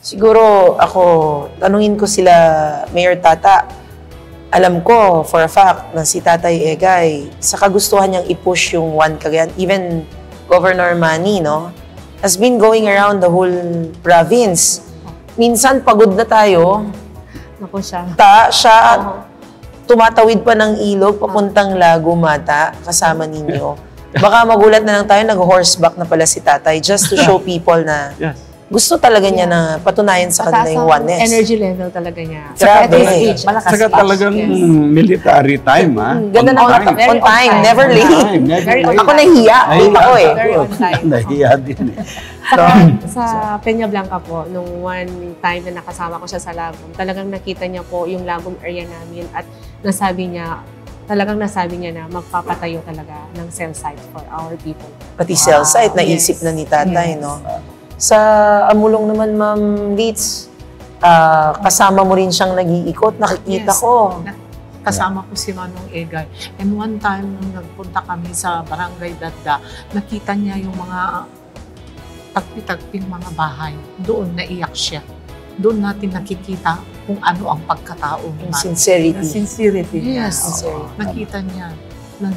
Siguro ako, tanungin ko sila, Mayor Tata, alam ko for a fact na si Tatay Egay, sa kagustuhan niyang i-push yung One Cagayan, even Governor Manny, no, has been going around the whole province. Minsan pagod na tayo. Ako siya. Siya tumatawid pa ng ilog papuntang Lago Mata kasama ninyo. Baka magulat na lang tayo, nag-horseback na pala si Tatay just to show people na gusto talaga niya na patunayan sa kanila yung oneness. Energy level talaga niya. Grabe. Saka talagang military time, ha? Ganda na on time, never late. Ako nahiya. Ako eh. Very on time. Nahiya din eh. Sa Peña Blanca po, nung one time na nakasama ko siya sa Lagom, talagang nakita niya po yung Lagom area namin at nasabi niya na magpapatayo talaga ng cell site for our people. Pati cell site, naisip na ni Tatay, no? Sa Amulong naman, Ma'am Litz, kasama mo rin siyang nag-iikot, nakikita ko. Kasama ko si Manong Egay. And one time, nung nagpunta kami sa Barangay Dadda, nakita niya yung mga tagpi-tagping mga bahay. Doon naiyak siya. Doon natin nakikita kung ano ang pagkatao ni Manong. Sincerity. Sincerity. Yes. Sincerity. Nakita niya.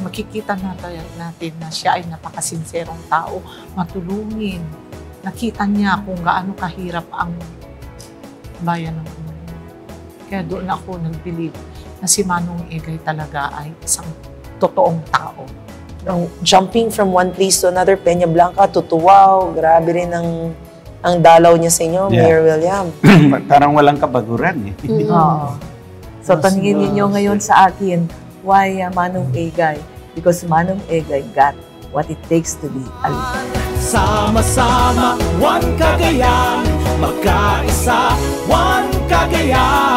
Makikita natin na siya ay napakasinserong tao. Matulungin. Nakita niya kung gaano kahirap ang bayan ng Amulong. Kaya doon ako nag-believe na si Manong Egay talaga ay isang totoong tao. Jumping from one place to another, Peña Blanca to Tuwao, grabe rin ang dalaw niya sa inyo, Mayor William. Parang walang kabaguran eh. So tanungin niyo ngayon sa akin, why Manong Egay? Because Manong Egay got what it takes to be a leader. Sama-sama, One Cagayan, magkaisa, One Cagayan.